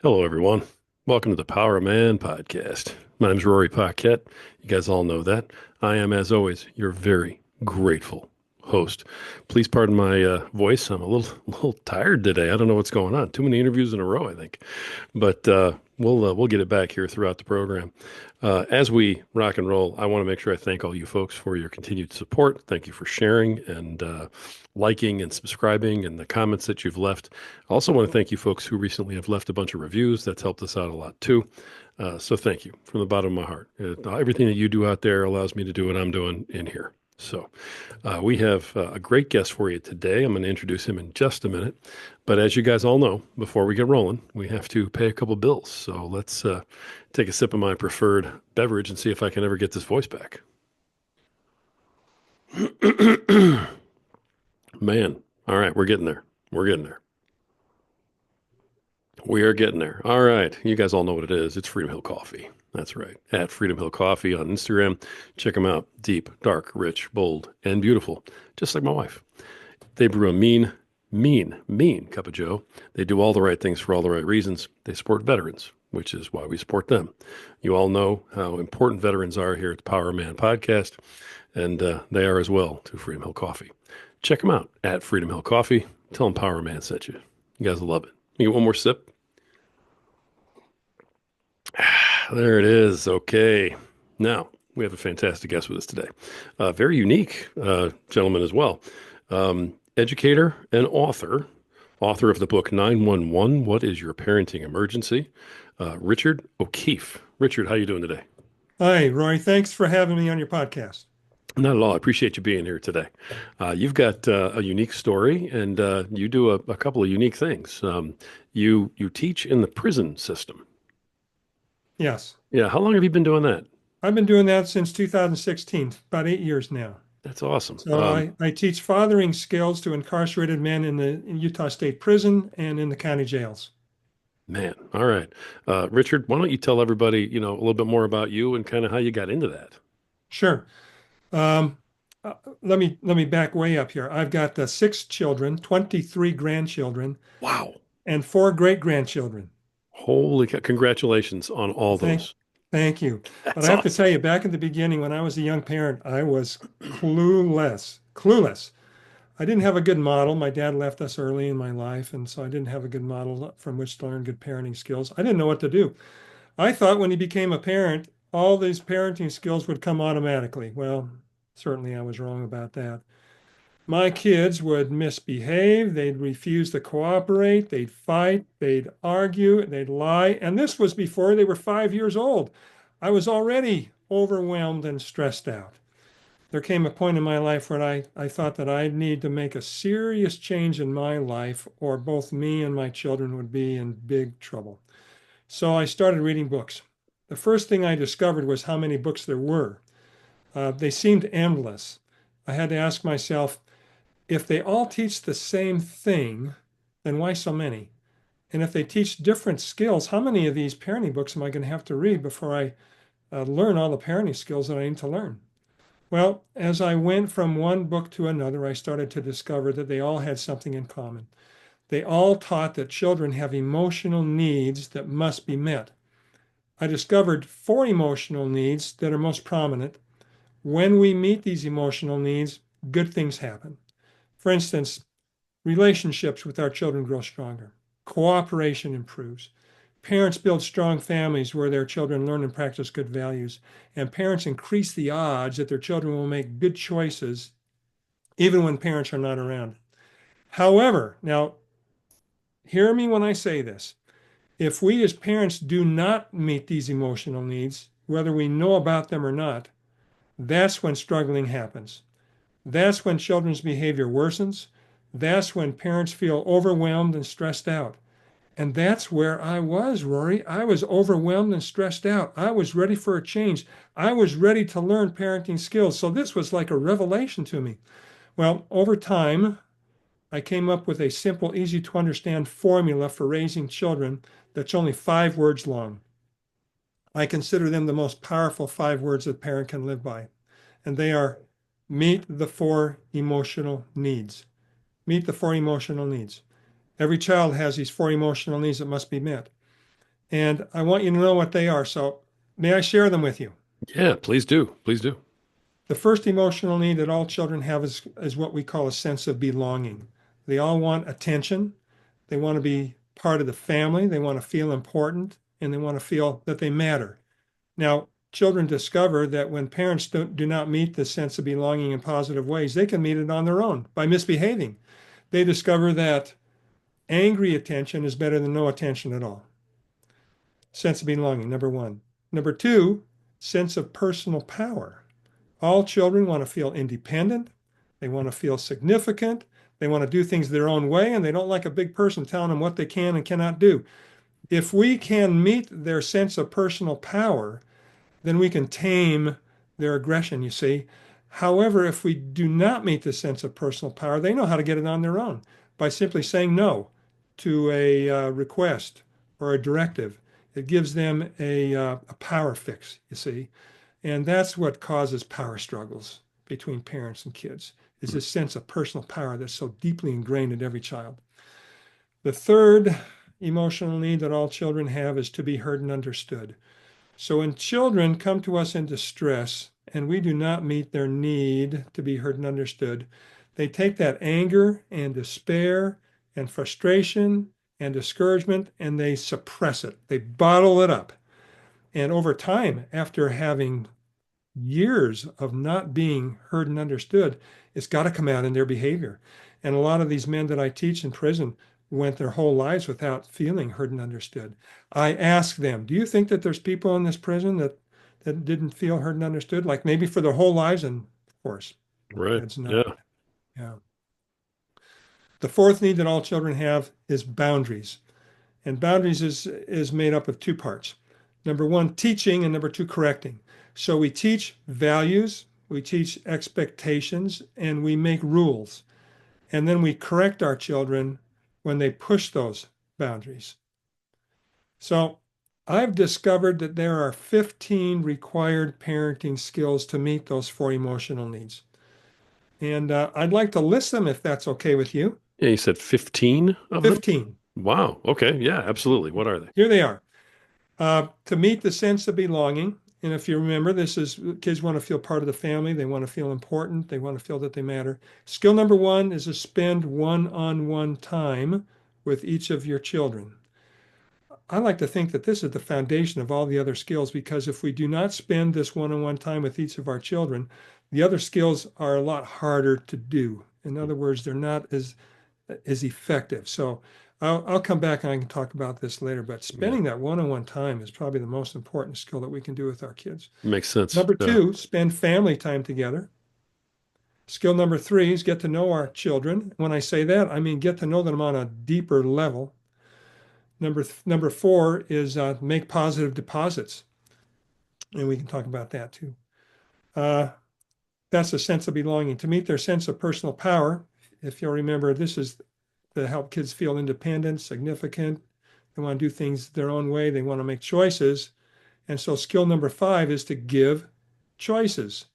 Hello, everyone. Welcome to the Power of Man podcast. My name is Rory Paquette. You guys all know that. I am, as always, your very grateful host. Please pardon my voice. I'm a little tired today. I don't know what's going on. Too many interviews in a row, I think. But we'll get it back here throughout the program. As we rock and roll, I want to make sure I thank all you folks for your continued support. Thank you for sharing and liking and subscribing and the comments that you've left. I also want to thank you folks who recently have left a bunch of reviews. That's helped us out a lot too. So thank you from the bottom of my heart. Everything that you do out there allows me to do what I'm doing in here. So we have a great guest for you today. I'm going to introduce him in just a minute. But as you guys all know, before we get rolling, we have to pay a couple bills. So let's take a sip of my preferred beverage and see if I can ever get this voice back. Man, all right, we're getting there. We're getting there. We are getting there. All right. You guys all know what it is. It's Freedom Hill Coffee. That's right. At Freedom Hill Coffee on Instagram. Check them out. Deep, dark, rich, bold, and beautiful. Just like my wife. They brew a mean cup of joe. They do all the right things for all the right reasons. They support veterans, which is why we support them. You all know how important veterans are here at the Power Man podcast, and they are as well to Freedom Hill Coffee. Check them out at Freedom Hill Coffee. Tell them Power Man sent you. You guys will love it. You get one more sip? There it is. Okay. Now, we have a fantastic guest with us today. Very unique gentleman as well. Educator and author of the book 911, What is Your Parenting Emergency? Richard O'Keefe. Richard, how you doing today? Hi, Roy. Thanks for having me on your podcast. Not at all. I appreciate you being here today. You've got a unique story, and you do a couple of unique things. You teach in the prison system. Yes, Yeah. How long have you been doing that? I've been doing that since 2016, about 8 years now. That's awesome. So I teach fathering skills to incarcerated men in Utah State Prison and in the county jails. Man, all right. Richard, why don't you tell everybody, a little bit more about you and kind of how you got into that? Sure. Um, let me back way up here. I've got 6 children, 23 grandchildren, Wow. and 4 great grandchildren. Holy cow. Congratulations on all Thank, those. thank you. But That's I have to awesome. tell you, back in the beginning, when I was a young parent, I was clueless. I didn't have a good model. My dad left us early in my life, and so I didn't have a good model from which to learn good parenting skills. I didn't know what to do. I thought when he became a parent, all these parenting skills would come automatically. Well, certainly I was wrong about that. My kids would misbehave, they'd refuse to cooperate, they'd fight, they'd argue, they'd lie. And this was before they were 5 years old. I was already overwhelmed and stressed out. There came a point in my life where I thought that I need to make a serious change in my life, or both me and my children would be in big trouble. So I started reading books. The first thing I discovered was how many books there were. They seemed endless. I had to ask myself, if they all teach the same thing, then why so many? And if they teach different skills, how many of these parenting books am I going to have to read before I learn all the parenting skills that I need to learn? Well, as I went from one book to another, I started to discover that they all had something in common. They all taught that children have emotional needs that must be met. I discovered 4 emotional needs that are most prominent. When we meet these emotional needs, good things happen. For instance, relationships with our children grow stronger. Cooperation improves. Parents build strong families where their children learn and practice good values. And parents increase the odds that their children will make good choices even when parents are not around. However, now hear me when I say this. If we as parents do not meet these emotional needs, whether we know about them or not, that's when struggling happens. That's when children's behavior worsens. That's when parents feel overwhelmed and stressed out. And that's where I was, Rory. I was overwhelmed and stressed out. I was ready for a change. I was ready to learn parenting skills. So this was like a revelation to me. Well, over time, I came up with a simple, easy to understand formula for raising children that's only 5 words long. I consider them the most powerful 5 words a parent can live by. And they are meet the 4 emotional needs. Meet the 4 emotional needs. Every child has these 4 emotional needs that must be met. And I want you to know what they are. So may I share them with you? Yeah, please do. Please do. The first emotional need that all children have is what we call a sense of belonging. They all want attention. They want to be part of the family. They want to feel important and they want to feel that they matter. Now, children discover that when parents do not meet the sense of belonging in positive ways, they can meet it on their own by misbehaving. They discover that angry attention is better than no attention at all. Sense of belonging, number one. Number two, sense of personal power. All children want to feel independent. They want to feel significant. They want to do things their own way, and they don't like a big person telling them what they can and cannot do. If we can meet their sense of personal power, then we can tame their aggression, you see. However, if we do not meet the sense of personal power, they know how to get it on their own by simply saying no to a request or a directive. It gives them a power fix, you see. And that's what causes power struggles between parents and kids, is this sense of personal power that's so deeply ingrained in every child. The third emotional need that all children have is to be heard and understood. So when children come to us in distress and we do not meet their need to be heard and understood, they take that anger and despair and frustration and discouragement and they suppress it. They bottle it up. And over time, after having years of not being heard and understood, it's got to come out in their behavior. And a lot of these men that I teach in prison went their whole lives without feeling heard and understood. I ask them, do you think that there's people in this prison that didn't feel heard and understood, like maybe for their whole lives? And of course, Right. that's not. Yeah. Yeah. The fourth need that all children have is boundaries. And boundaries is made up of two parts. Number one, teaching, and number two, correcting. So we teach values, we teach expectations, and we make rules. And then we correct our children when they push those boundaries. So I've discovered that there are 15 required parenting skills to meet those four emotional needs. And I'd like to list them if that's okay with you. Yeah, you said 15 of them? 15. Wow. Okay. Yeah, absolutely. What are they? Here they are. To meet the sense of belonging. And if you remember, this is kids want to feel part of the family. They want to feel important. They want to feel that they matter. Skill number one is to spend one-on-one time with each of your children. I like to think that this is the foundation of all the other skills because if we do not spend this one-on-one time with each of our children, the other skills are a lot harder to do. In other words, they're not as effective. So I'll come back and I can talk about this later, but Yeah. spending that one-on-one time is probably the most important skill that we can do with our kids. Makes sense. Number Yeah. two, spend family time together. Skill number three is get to know our children. When I say that, I mean get to know them on a deeper level. Number four is make positive deposits. And we can talk about that too. Uh, that's a sense of belonging. To meet their sense of personal power, if you'll remember, this is to help kids feel independent, significant. They want to do things their own way. They want to make choices. And so skill number five is to give choices.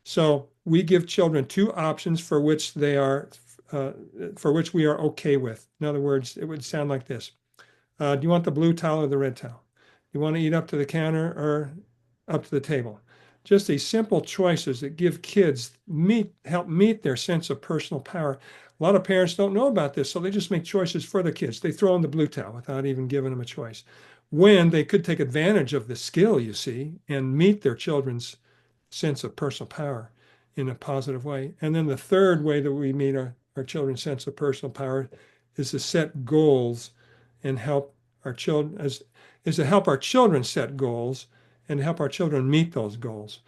So we give children two options for which for which we are okay with. In other words, it would sound like this. Do you want the blue towel or the red towel? You want to eat up to the counter or up to the table? Just these simple choices that give kids help meet their sense of personal power. A lot of parents don't know about this, so they just make choices for their kids. They throw in the blue towel without even giving them a choice. When they could take advantage of the skill, you see, and meet their children's sense of personal power in a positive way. And then the third way that we meet our children's sense of personal power is to set goals and help our children is to help our children set goals and help our children meet those goals.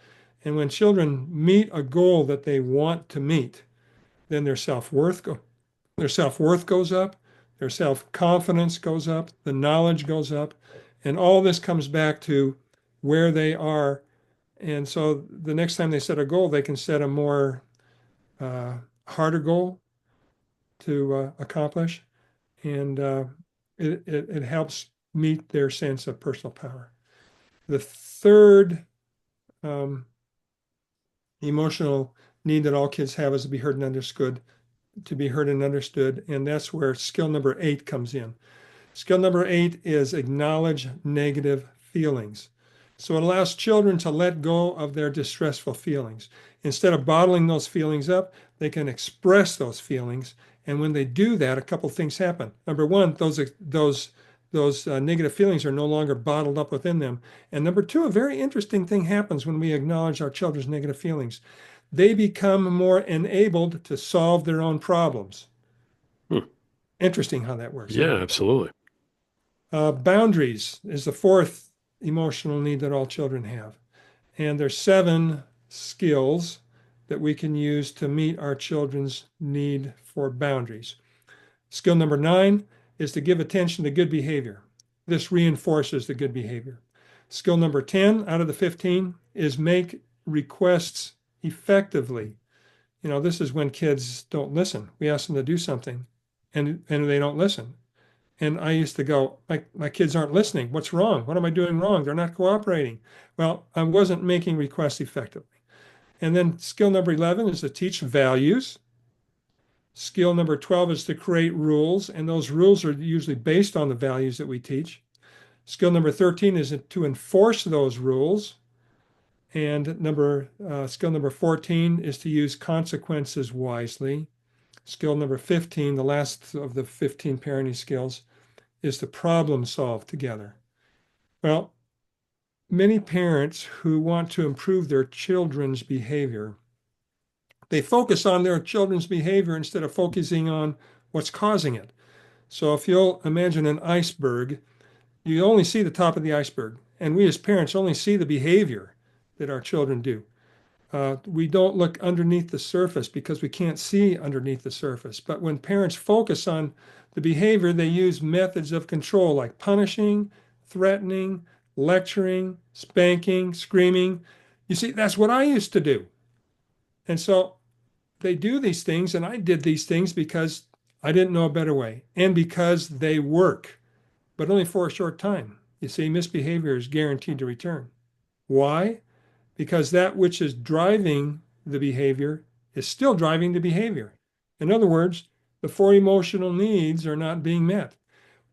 And when children meet a goal that they want to meet, then their self-worth goes up, their self-confidence goes up, the knowledge goes up, and all this comes back to where they are. And so the next time they set a goal, they can set a more harder goal to accomplish, and it helps meet their sense of personal power. The third emotional need that all kids have is to be heard and understood, and that's where skill number 8 comes in. Skill number 8 is acknowledge negative feelings. So it allows children to let go of their distressful feelings. Instead of bottling those feelings up, they can express those feelings. And when they do that, a couple things happen. Number one, those negative feelings are no longer bottled up within them. And number two, a very interesting thing happens when we acknowledge our children's negative feelings. They become more enabled to solve their own problems. Hmm. Interesting how that works, isn't Yeah, it? absolutely. Boundaries is the fourth emotional need that all children have. And there's 7 skills that we can use to meet our children's need for boundaries. Skill number 9 is to give attention to good behavior. This reinforces the good behavior. Skill number 10 out of the 15 is make requests effectively. This is when kids don't listen. We ask them to do something and they don't listen. And I used to go, my kids aren't listening. What's wrong? What am I doing wrong? They're not cooperating. Well, I wasn't making requests effectively. And then skill number 11 is to teach values. Skill number 12 is to create rules, and those rules are usually based on the values that we teach. Skill number 13 is to enforce those rules. And skill number 14 is to use consequences wisely. Skill number 15, the last of the 15 parenting skills, is to problem solve together. Well, many parents who want to improve their children's behavior, they focus on their children's behavior instead of focusing on what's causing it. So if you'll imagine an iceberg, you only see the top of the iceberg. And we as parents only see the behavior that our children do. We don't look underneath the surface because we can't see underneath the surface. But when parents focus on the behavior, they use methods of control like punishing, threatening, lecturing, spanking, screaming. You see, that's what I used to do. And so they do these things, and I did these things because I didn't know a better way and because they work, but only for a short time. You see, misbehavior is guaranteed to return. Why? Because that which is driving the behavior is still driving the behavior. In other words, the 4 emotional needs are not being met.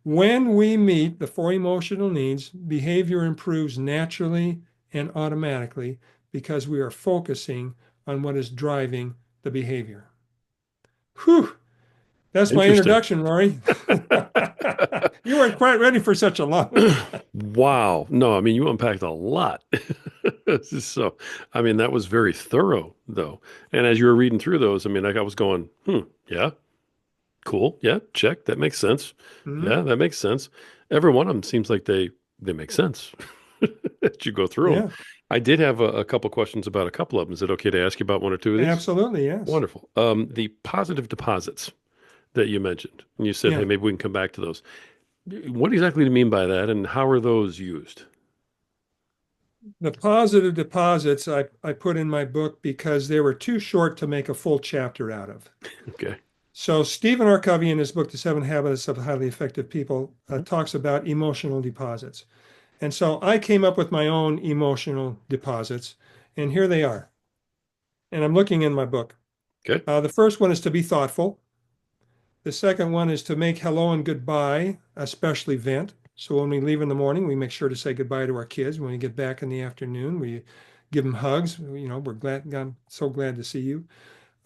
When we meet the 4 emotional needs, behavior improves naturally and automatically because we are focusing on what is driving the behavior. Whew, that's my Interesting. introduction, Rory. You weren't quite ready for such a long one. Wow. No, I mean, you unpacked a lot. So, I mean, that was very thorough, though. And as you were reading through those, I mean, like I was going, yeah, cool. Yeah, check. That makes sense. Mhm. Yeah, that makes sense. Every one of them seems like they make sense as you go through them. Yeah, I did have a couple questions about a couple of them. Is it okay to ask you about one or two of these? absolutely. Yes. Wonderful. The positive deposits that you mentioned, and you said, hey, Yeah. maybe we can come back to those. What exactly do you mean by that, and how are those used? The positive deposits I put in my book because they were too short to make a full chapter out of. Okay. So Stephen R. Covey in his book, The 7 Habits of Highly Effective People, talks about emotional deposits. And so I came up with my own emotional deposits, and here they are. And I'm looking in my book. Okay. The first one is to be thoughtful. The second one is to make hello and goodbye, especially vent. So when we leave in the morning, we make sure to say goodbye to our kids. When we get back in the afternoon, we give them hugs. We're glad, I'm so glad to see you.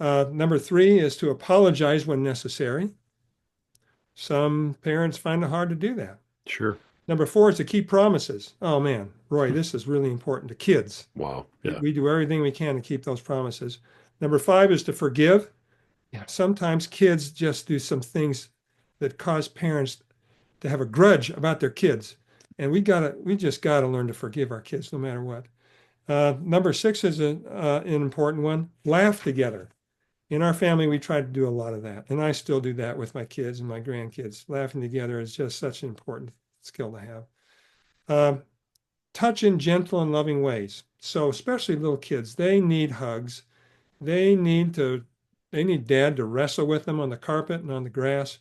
Number 3 is to apologize when necessary. Some parents find it hard to do that. Sure. Number 4 is to keep promises. Oh man, Roy, this is really important to kids. Wow. Yeah. We do everything we can to keep those promises. Number 5 is to forgive. Yeah, sometimes kids just do some things that cause parents to have a grudge about their kids. And we just gotta learn to forgive our kids no matter what. Number 6 is an important one. Laugh together. In our family, we try to do a lot of that. And I still do that with my kids and my grandkids. Laughing together is just such an important skill to have. Touch in gentle and loving ways. So especially little kids, they need hugs. They need to, they need dad to wrestle with them on the carpet and on the grass.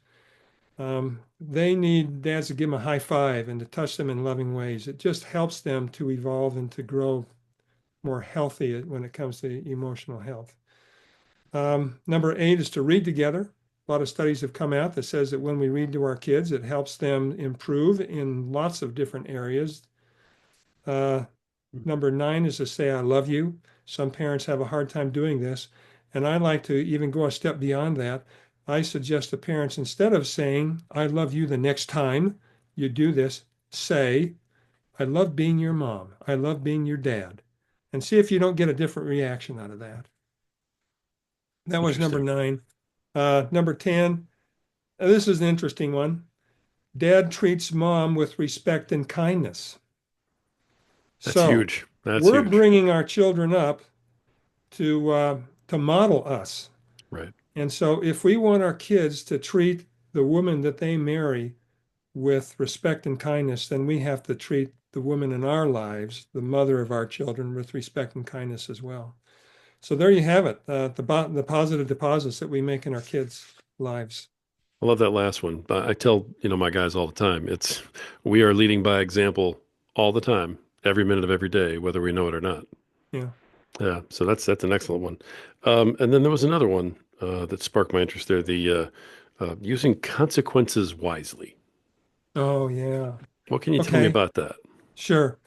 They need dads to give them a high five and to touch them in loving ways. It just helps them to evolve and to grow more healthy when it comes to emotional health. Number 8 is to read together. A lot of studies have come out that says that when we read to our kids, it helps them improve in lots of different areas. Uh, Number 9 is to say, I love you. Some parents have a hard time doing this. And I like to even go a step beyond that. I suggest to parents, instead of saying, I love you the next time you do this, say, I love being your mom. I love being your dad. And see if you don't get a different reaction out of that. That was number Interesting. 9. Number 10, this is an interesting one. Dad treats mom with respect and kindness. That's So huge. That's we're huge. bringing our children up to model us. Right. And so if we want our kids to treat the woman that they marry with respect and kindness, then we have to treat the woman in our lives, the mother of our children, with respect and kindness as well. So there you have it, the positive deposits that we make in our kids' lives. I love that last one. I tell, my guys all the time, we are leading by example all the time, every minute of every day, whether we know it or not. Yeah. Yeah. So that's an excellent one. And then there was another one that sparked my interest there, the using consequences wisely. Oh, yeah. What can you tell me Okay. about that? Sure.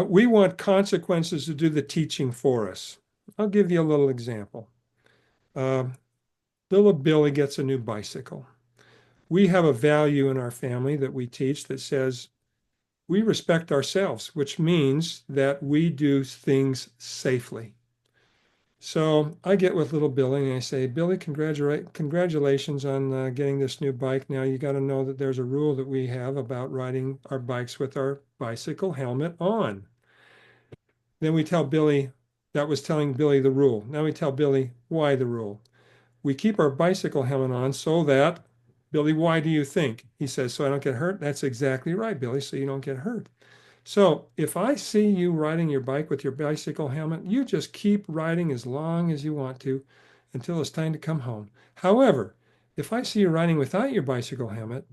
We want consequences to do the teaching for us. I'll give you a little example. Uh, Little Billy gets a new bicycle. We have a value in our family that we teach that says we respect ourselves, which means that we do things safely. So I get with little Billy and I say, Billy, congratulations on getting this new bike. Now you got to know that there's a rule that we have about riding our bikes with our bicycle helmet on. Then we tell Billy, that was telling Billy the rule. Now we tell Billy why the rule. We keep our bicycle helmet on so that, Billy, why do you think? He says, so I don't get hurt. That's exactly right, Billy, so you don't get hurt. So if I see you riding your bike with your bicycle helmet, you just keep riding as long as you want to until it's time to come home. However, if I see you riding without your bicycle helmet,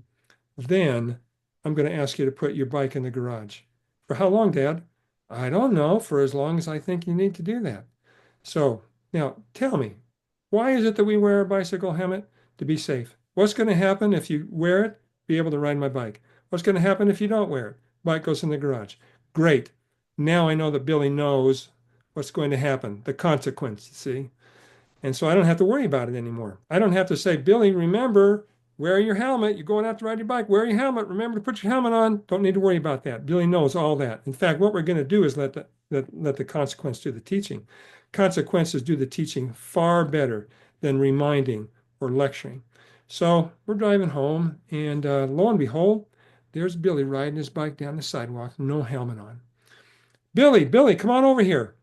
then I'm going to ask you to put your bike in the garage. For how long, Dad? I don't know, for as long as I think you need to do that. So now tell me, why is it that we wear a bicycle helmet? To be safe. What's going to happen if you wear it? Be able to ride my bike. What's going to happen if you don't wear it? Bike goes in the garage. Great. Now I know that Billy knows what's going to happen, the consequence, see? And so I don't have to worry about it anymore. I don't have to say, Billy, remember, wear your helmet. You're going out to ride your bike. Wear your helmet. Remember to put your helmet on. Don't need to worry about that. Billy knows all that. In fact, what we're going to do is let the consequence do the teaching. Consequences do the teaching far better than reminding or lecturing. So we're driving home, and lo and behold, there's Billy riding his bike down the sidewalk, no helmet on. Billy, Billy, come on over here.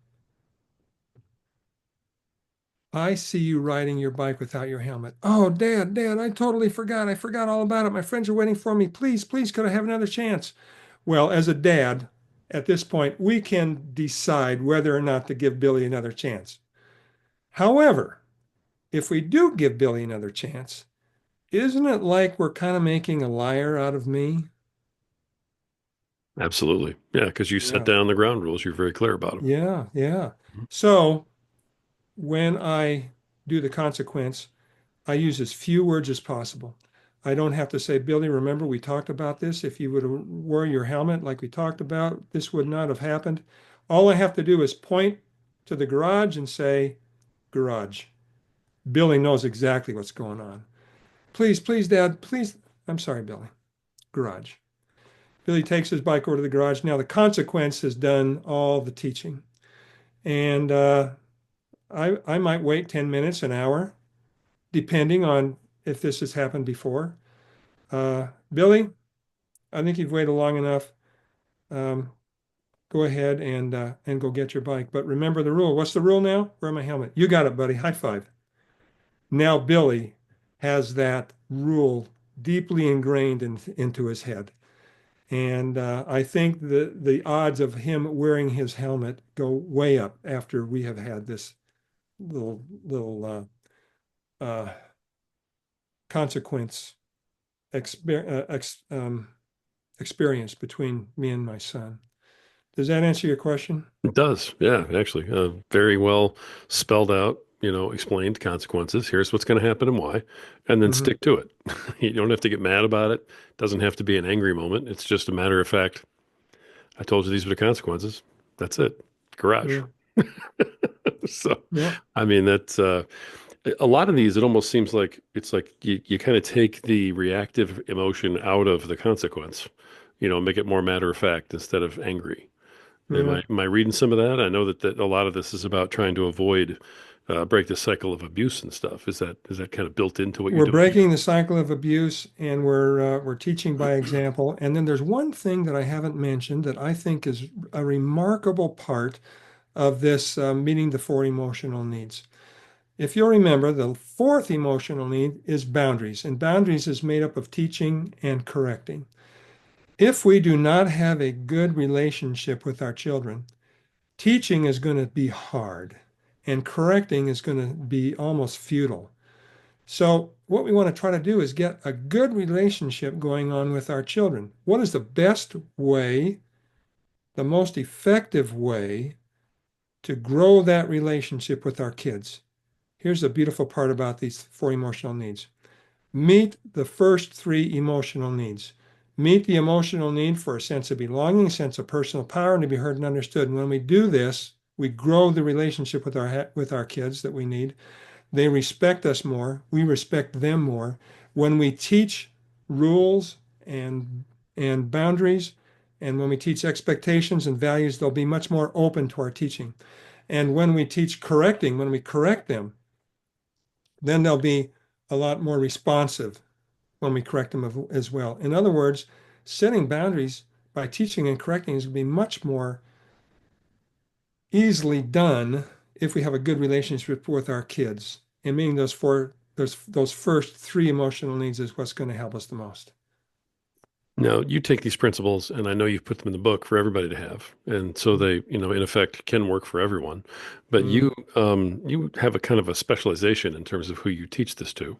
I see you riding your bike without your helmet. Oh, Dad, I totally forgot. I forgot all about it. My friends are waiting for me. Please, could I have another chance? Well, as a dad, at this point, we can decide whether or not to give Billy another chance. However, if we do give Billy another chance, isn't it like we're kind of making a liar out of me? Absolutely. Yeah, because you set Yeah. down the ground rules. You're very clear about them. Yeah, yeah. So when I do the consequence, I use as few words as possible. I don't have to say, Billy, remember we talked about this. If you would have wore your helmet like we talked about, this would not have happened. All I have to do is point to the garage and say, garage. Billy knows exactly what's going on. Please, Dad, please. I'm sorry, Billy. Garage. Billy takes his bike over to the garage. Now the consequence has done all the teaching. And I might wait 10 minutes, an hour, depending on if this has happened before. Billy, I think you've waited long enough. Um, Go ahead and go get your bike. But remember the rule. What's the rule now? Wear my helmet. You got it, buddy. High five. Now Billy has that rule deeply ingrained into his head. And I think the odds of him wearing his helmet go way up after we have had this little consequence exper experience between me and my son. Does that answer your question? It does. Yeah, actually, very well spelled out. explained consequences. Here's what's going to happen and why, and then Hmm. stick to it. You don't have to get mad about it. It doesn't have to be an angry moment. It's just a matter of fact. I told you these were the consequences. That's it. Garage. Yeah. So, Yeah. I mean, that's a lot of these. It almost seems like it's like you kind of take the reactive emotion out of the consequence, make it more matter of fact instead of angry. Am Yeah. I reading some of that? I know that a lot of this is about trying to avoid break the cycle of abuse and stuff. Is that kind of built into what you're We're doing here? breaking the cycle of abuse, and we're teaching by example. And then there's one thing that I haven't mentioned that I think is a remarkable part of this meeting the four emotional needs. If you'll remember, the fourth emotional need is boundaries, and boundaries is made up of teaching and correcting. If we do not have a good relationship with our children, teaching is going to be hard, and correcting is going to be almost futile. So, what we want to try to do is get a good relationship going on with our children. What is the best way, the most effective way to grow that relationship with our kids? Here's the beautiful part about these four emotional needs. Meet the first three emotional needs. Meet the emotional need for a sense of belonging, a sense of personal power, and to be heard and understood. And when we do this, we grow the relationship with our kids that we need. They respect us more. We respect them more. When we teach rules and boundaries, and when we teach expectations and values, they'll be much more open to our teaching. And when we teach correcting, when we correct them, then they'll be a lot more responsive when we correct them as well. In other words, setting boundaries by teaching and correcting is going to be much more easily done if we have a good relationship with our kids. And meaning those first three emotional needs is what's going to help us the most. Now, you take these principles, and I know you've put them in the book for everybody to have, and so they, in effect, can work for everyone. But Mm, you have a kind of a specialization in terms of who you teach this to,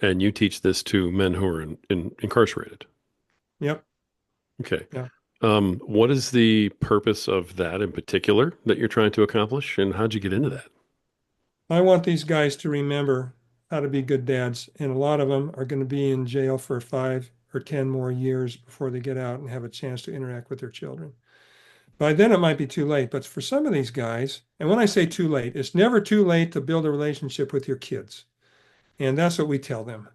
and you teach this to men who are incarcerated. yep. Okay. Yeah. What is the purpose of that in particular that you're trying to accomplish, and how'd you get into that? I want these guys to remember how to be good dads, and a lot of them are going to be in jail for 5 or 10 more years before they get out and have a chance to interact with their children. By then, it might be too late. But for some of these guys, and when I say too late, it's never too late to build a relationship with your kids. And that's what we tell them.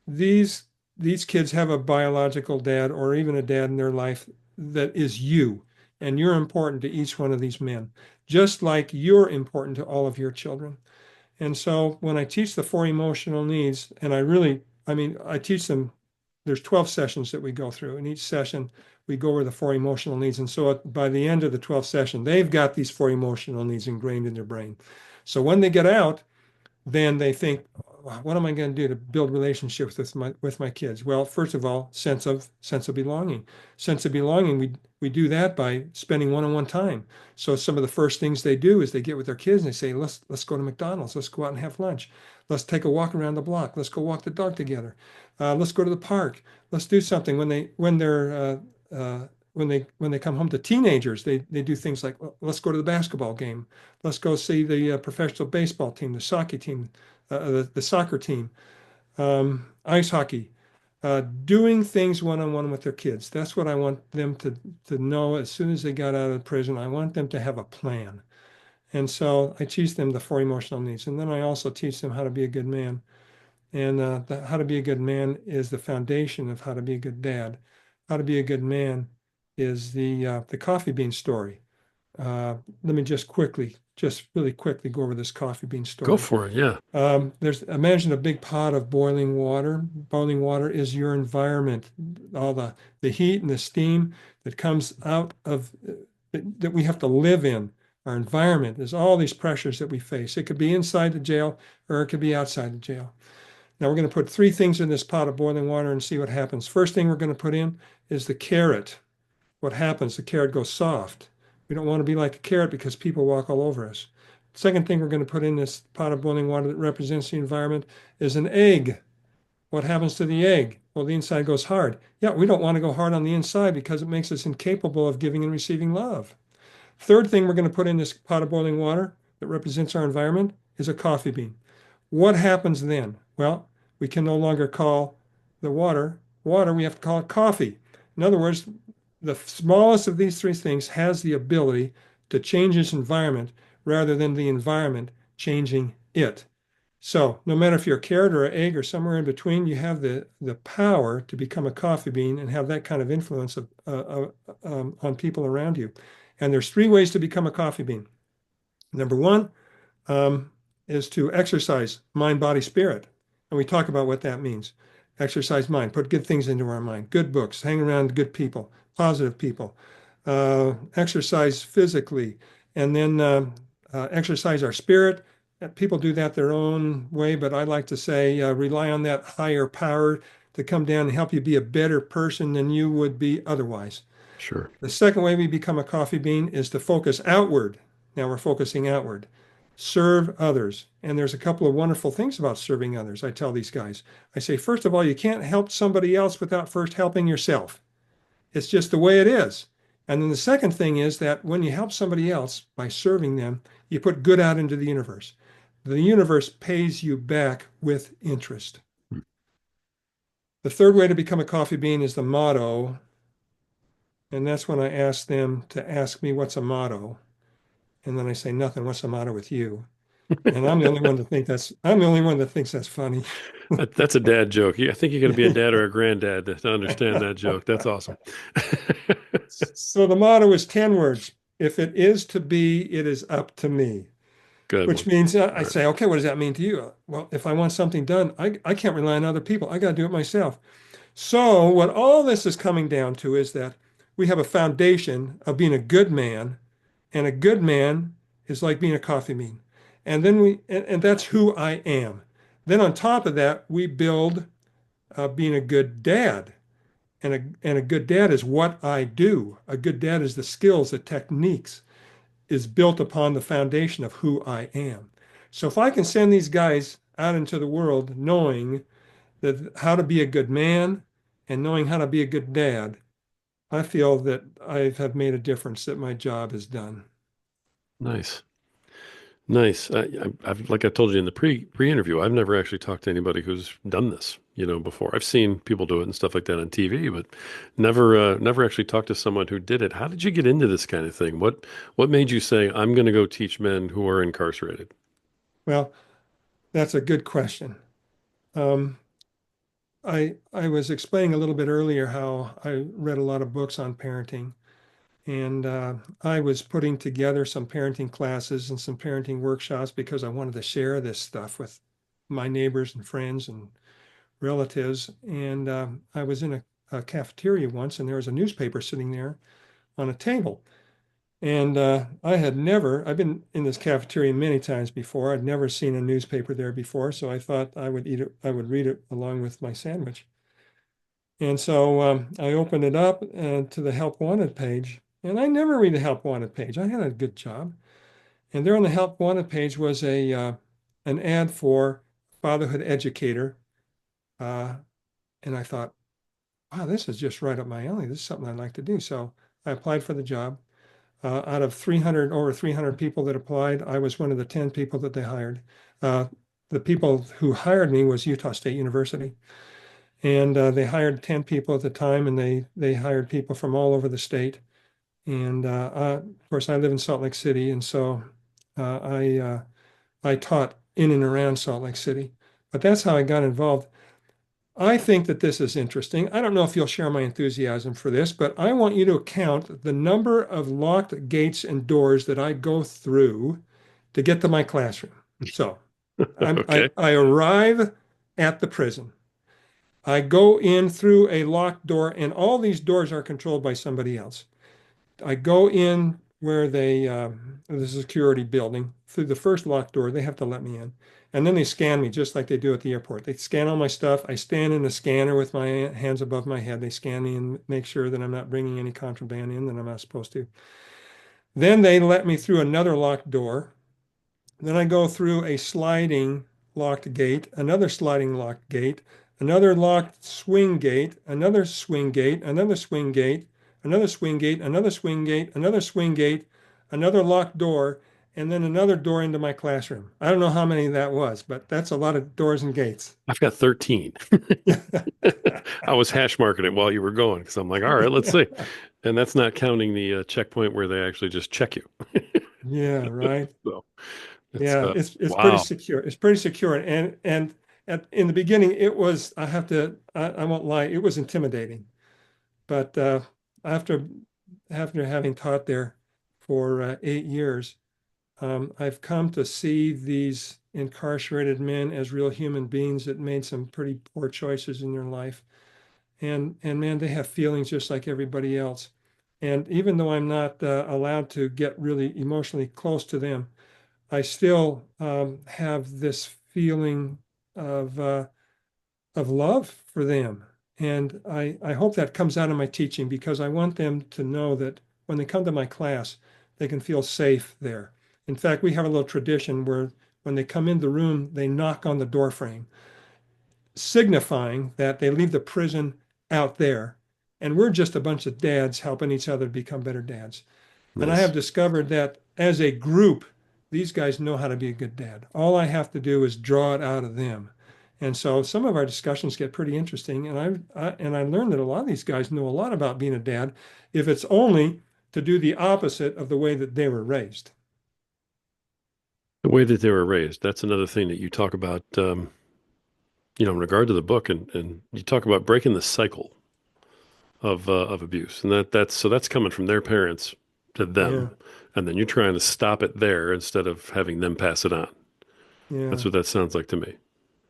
These these kids have a biological dad or even a dad in their life that is you, and you're important to each one of these men, just like you're important to all of your children. And so when I teach the four emotional needs, and I teach them, there's 12 sessions that we go through. In each session, we go over the four emotional needs. And so by the end of the 12th session, they've got these four emotional needs ingrained in their brain. So when they get out, then they think, what am I going to do to build relationships with my kids? Well, first of all, sense of belonging. Sense of belonging, we do that by spending one-on-one time. So some of the first things they do is they get with their kids and they say, let's go to McDonald's, let's go out and have lunch, let's take a walk around the block, let's go walk the dog together, let's go to the park, let's do something. When they come home to teenagers, they do things like, let's go to the basketball game, let's go see the professional baseball team, the soccer team, the soccer team, ice hockey, doing things one-on-one with their kids. That's what I want them to know as soon as they got out of prison. I want them to have a plan. And so I teach them the four emotional needs. And then I also teach them how to be a good man. And how to be a good man is the foundation of how to be a good dad. How to be a good man is the coffee bean story. Let me just really quickly go over this coffee bean Go story. for it. Yeah. Imagine a big pot of boiling water. Boiling water is your environment, all the heat and the steam that comes out of that we have to live in. Our environment is all these pressures that we face. It could be inside the jail or it could be outside the jail. Now we're going to put three things in this pot of boiling water and see what happens. First thing we're going to put in is the carrot. What happens? The carrot goes soft. We don't want to be like a carrot because people walk all over us. Second thing we're going to put in this pot of boiling water that represents the environment is an egg. What happens to the egg? Well, the inside goes hard. Yeah, we don't want to go hard on the inside because it makes us incapable of giving and receiving love. Third thing we're going to put in this pot of boiling water that represents our environment is a coffee bean. What happens then? Well, we can no longer call the water water, we have to call it coffee. In other words, the smallest of these three things has the ability to change its environment rather than the environment changing it. So no matter if you're a carrot or an egg or somewhere in between, you have the power to become a coffee bean and have that kind of influence on people around you. And there's three ways to become a coffee bean. Number one, um, is to exercise mind, body, spirit. And we talk about what that means. Exercise mind, put good things into our mind, good books, hang around good people, positive people, exercise physically, and then exercise our spirit. People do that their own way, but I like to say rely on that higher power to come down and help you be a better person than you would be otherwise. Sure. The second way we become a coffee bean is to focus outward. Now we're focusing outward. Serve others. And there's a couple of wonderful things about serving others. I tell these guys, I say, first of all, you can't help somebody else without first helping yourself. It's just the way it is. And then the second thing is that when you help somebody else by serving them, you put good out into the universe. The universe pays you back with interest. The third way to become a coffee bean is the motto. And that's when I ask them to ask me what's a motto. And then I say, nothing, what's the matter with you? And I'm the only one that thinks that's funny. That's a dad joke. I think you got to be a dad or a granddad to understand that joke. That's awesome. So the motto is 10 words. If it is to be, it is up to me, Good which one. means I All right. say, okay, what does that mean to you? Well, if I want something done, I can't rely on other people. I got to do it myself. So what all this is coming down to is that we have a foundation of being a good man, and a good man is like being a coffee bean. And that's who I am. Then on top of that, we build being a good dad. And a good dad is what I do. A good dad is the skills, the techniques, is built upon the foundation of who I am. So if I can send these guys out into the world knowing that how to be a good man and knowing how to be a good dad, I feel that I have made a difference, that my job is done. Nice. Nice. I've like I told you in the pre-interview, I've never actually talked to anybody who's done this, before. I've seen people do it and stuff like that on TV, but never actually talked to someone who did it. How did you get into this kind of thing? What made you say, I'm going to go teach men who are incarcerated? Well, that's a good question. Um, I was explaining a little bit earlier how I read a lot of books on parenting, and I was putting together some parenting classes and some parenting workshops because I wanted to share this stuff with my neighbors and friends and relatives. And I was in a cafeteria once, and there was a newspaper sitting there on a table. And I've been in this cafeteria many times before. I'd never seen a newspaper there before, so I thought I would eat it, I would read it along with my sandwich. And so I opened it up to the Help Wanted page, and I never read the Help Wanted page. I had a good job. And there on the Help Wanted page was an ad for Fatherhood Educator. Uh, and I thought, wow, this is just right up my alley. This is something I'd like to do. So I applied for the job. Out of over 300 people that applied, I was one of the 10 people that they hired. Uh, the people who hired me was Utah State University. And they hired 10 people at the time, and they hired people from all over the state. And of course, I live in Salt Lake City, and so uh, I uh, I taught in and around Salt Lake City. But that's how I got involved. I think that this is interesting. I don't know if you'll share my enthusiasm for this, but I want you to count the number of locked gates and doors that I go through to get to my classroom. So Okay. I arrive at the prison. I go in through a locked door, and all these doors are controlled by somebody else. I go in where the security building, through the first locked door. They have to let me in. And then they scan me just like they do at the airport. They scan all my stuff. I stand in the scanner with my hands above my head. They scan me and make sure that I'm not bringing any contraband in that I'm not supposed to. Then they let me through another locked door. Then I go through a sliding locked gate, another sliding locked gate, another locked swing gate, another swing gate, another swing gate, another swing gate, another swing gate, another swing gate, another locked door. and then another door into my classroom. I don't know how many that was, but that's a lot of doors and gates. I've got 13. I was hash marking it while you were going because I'm like, all right, let's see. And that's not counting the checkpoint where they actually just check you. Yeah, right. So it's Yeah, it's pretty wow. secure. It's pretty secure. And in the beginning, it was, I won't lie, it was intimidating. But after having taught there for 8 years, I've come to see these incarcerated men as real human beings that made some pretty poor choices in their life. And man, they have feelings just like everybody else. And even though I'm not allowed to get really emotionally close to them, I still have this feeling of uh, of love for them. And I hope that comes out of my teaching because I want them to know that when they come to my class, they can feel safe there. In fact, we have a little tradition where when they come in the room, they knock on the door frame, signifying that they leave the prison out there. And we're just a bunch of dads helping each other become better dads. And I have Nice. discovered that as a group, these guys know how to be a good dad. All I have to do is draw it out of them. And so some of our discussions get pretty interesting. And I learned that a lot of these guys know a lot about being a dad, if it's only to do the opposite of the way that they were raised. The way that they were raised, that's another thing that you talk about, in regard to the book, and you talk about breaking the cycle of abuse, and that's coming from their parents to them, Yeah, and then you're trying to stop it there instead of having them pass it on. That's yeah, what that sounds like to me.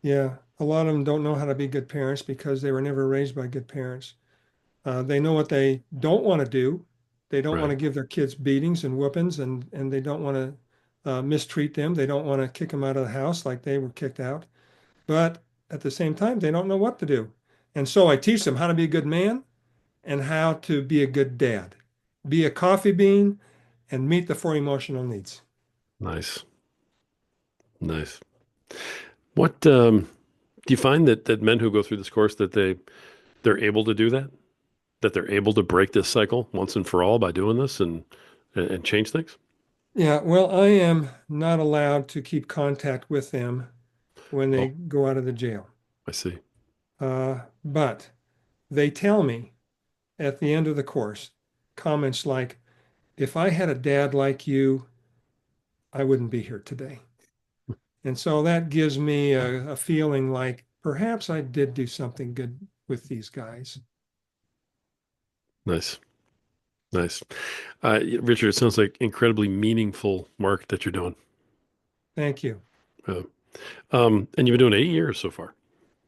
yeah. A lot of them don't know how to be good parents because they were never raised by good parents. They know what they don't want to do. They don't want Right. to give their kids beatings and whoopings, and they don't want to mistreat them. They don't want to kick them out of the house like they were kicked out. But at the same time, they don't know what to do. And so I teach them how to be a good man and how to be a good dad. Be a coffee bean and meet the four emotional needs. Nice. Nice. What do you find that men who go through this course that they're able to do that? That they're able to break this cycle once and for all by doing this and change things? Yeah, well, I am not allowed to keep contact with them when they Oh, go out of the jail. I see. But they tell me at the end of the course comments like, if I had a dad like you, I wouldn't be here today. And so that gives me a feeling like perhaps I did do something good with these guys. Nice. Nice. Richard, it sounds like incredibly meaningful work that you're doing. Thank you. Uh, and you've been doing 8 years so far.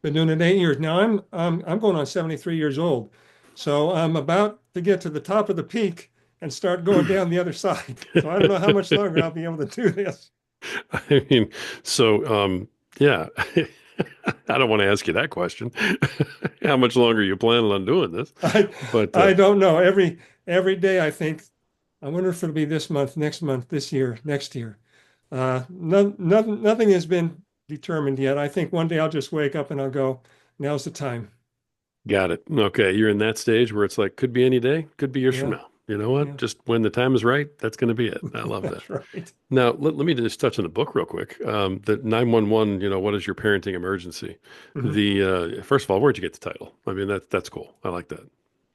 Been doing it 8 years. Now I'm going on 73 years old. So I'm about to get to the top of the peak and start going down the other side. So I don't know how much longer I'll be able to do this. I mean, so yeah, I don't want to ask you that question. How much longer are you planning on doing this? I But I don't know. Every day I think, I wonder if it'll be this month, next month, this year, next year. Nothing has been determined yet. I think one day I'll just wake up and I'll go, now's the time. got it. Okay, you're in that stage where it's like, could be any day, could be years from Yeah, now. You know what? yeah, Just when the time is right, that's going to be it. I love that. that's right. Now, let me just touch on the book real quick. The 911, what is your parenting emergency? Mhm. The first of all, where'd you get the title? I mean, that's cool. I like that.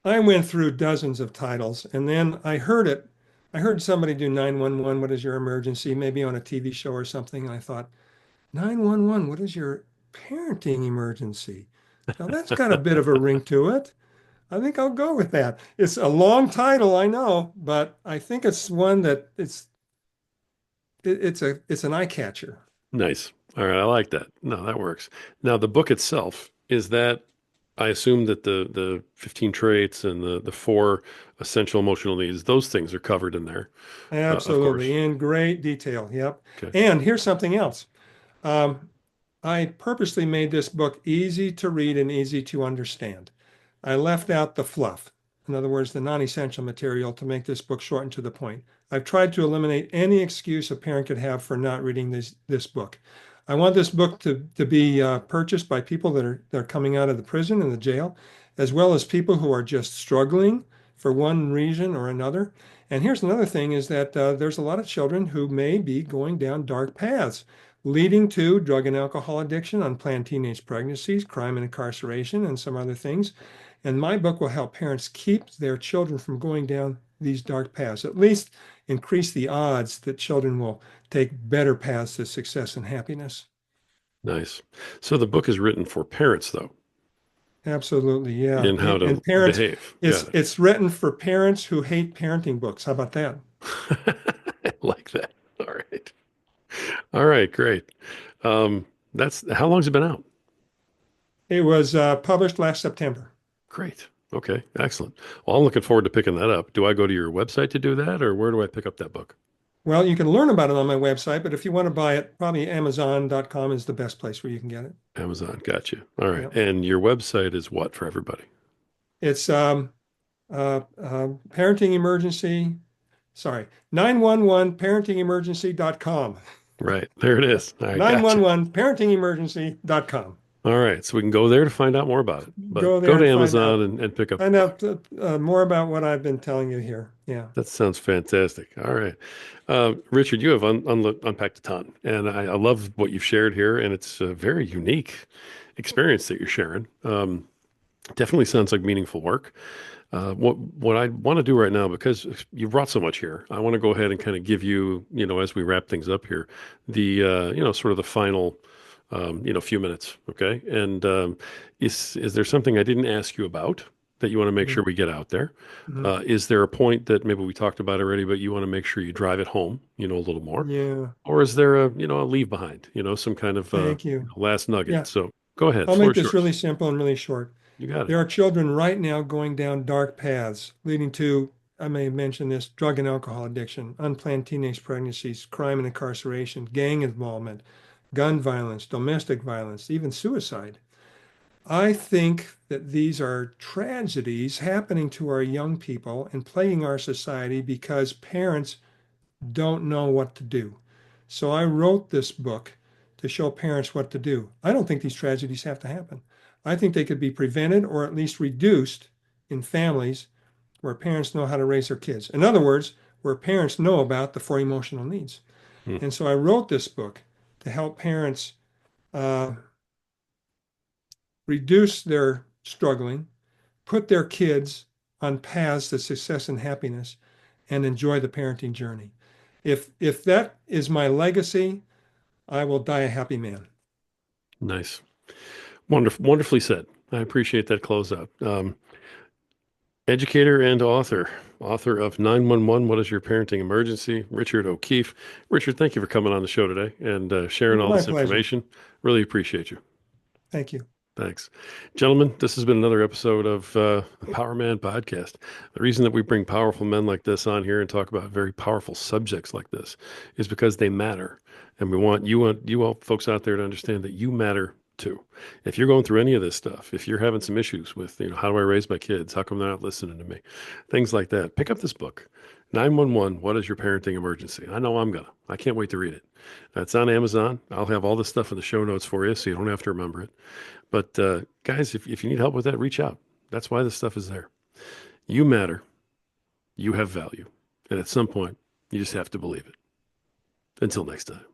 I went through dozens of titles and then I heard it. I heard somebody do 911, what is your emergency? Maybe on a TV show or something. And I thought, 911, what is your parenting emergency? Now that's got a bit of a ring to it. I think I'll go with that. It's a long title, I know, but I think it's one that it's an eye catcher. Nice. All right, I like that. No, that works. Now, the book itself, is that I assume that the 15 traits and the four essential emotional needs, those things are covered in there, of Absolutely, course. in great detail. Yep. Okay. And here's something else. Um, I purposely made this book easy to read and easy to understand. I left out the fluff, in other words, the non-essential material, to make this book short and to the point. I've tried to eliminate any excuse a parent could have for not reading this book. I want this book to be purchased by people that are coming out of the prison and the jail, as well as people who are just struggling for one reason or another. And here's another thing is that there's a lot of children who may be going down dark paths, leading to drug and alcohol addiction, unplanned teenage pregnancies, crime and incarceration, and some other things. And my book will help parents keep their children from going down these dark paths, at least increase the odds that children will take better paths to success and happiness. Nice. So the book is written for parents, though, Absolutely, yeah. in how to And parents, behave. it's Got it. it's written for parents who hate parenting books. How about that? I like that. All right. All right. Great. That's how long's it been out? It was published last September. Great. Okay. Excellent. Well, I'm looking forward to picking that up. Do I go to your website to do that, or where do I pick up that book? Well, you can learn about it on my website, but if you want to buy it, probably Amazon.com is the best place where you can get it. Amazon. Got you. All right. Yeah. And your website is what for everybody? It's parenting emergency, sorry, 911parentingemergency.com. Right. There it is. All right. Gotcha. 911parentingemergency.com. All right. So we can go there to find out more about it, but Go go there to and Amazon and pick up the find book. out more about what I've been telling you here. Yeah. That sounds fantastic. All right. Richard, you have unpacked a ton, and I love what you've shared here, and it's a very unique experience that you're sharing. Definitely sounds like meaningful work. What I want to do right now, because you brought so much here, I want to go ahead and kind of give you, as we wrap things up here, the sort of the final, few minutes. Okay. And is there something I didn't ask you about that you want to make Mhm. sure we get out there? Mhm. Is there a point that maybe we talked about already, but you want to make sure you drive it home, a little more? Yeah. Or is there a leave behind, some kind of Thank you. last nugget? Yeah. So go ahead. I'll make Floor is this really yours. simple and really short. You got it. There are children right now going down dark paths, leading to, I may have mentioned this, drug and alcohol addiction, unplanned teenage pregnancies, crime and incarceration, gang involvement, gun violence, domestic violence, even suicide. I think that these are tragedies happening to our young people and plaguing our society because parents don't know what to do. So I wrote this book to show parents what to do. I don't think these tragedies have to happen. I think they could be prevented or at least reduced in families where parents know how to raise their kids. In other words, where parents know about the four emotional needs. Hmm. And so I wrote this book to help parents uh, reduce their struggling, put their kids on paths to success and happiness, and enjoy the parenting journey. If that is my legacy, I will die a happy man. Nice. Wonderfully said. I appreciate that closeout. Educator and author of 911, What is Your Parenting Emergency? Richard O'Keefe. Richard, thank you for coming on the show today and sharing all My this pleasure. information. Really appreciate you. Thank you. Thanks. Gentlemen, this has been another episode of the Power Man Podcast. The reason that we bring powerful men like this on here and talk about very powerful subjects like this is because they matter. And we want you all folks out there to understand that you matter too. If you're going through any of this stuff, if you're having some issues with, how do I raise my kids? How come they're not listening to me? Things like that. Pick up this book. 911, What is Your Parenting Emergency? I know I'm gonna. I can't wait to read it. It's on Amazon. I'll have all this stuff in the show notes for you so you don't have to remember it. But guys, if you need help with that, reach out. That's why this stuff is there. You matter. You have value. And at some point, you just have to believe it. Until next time.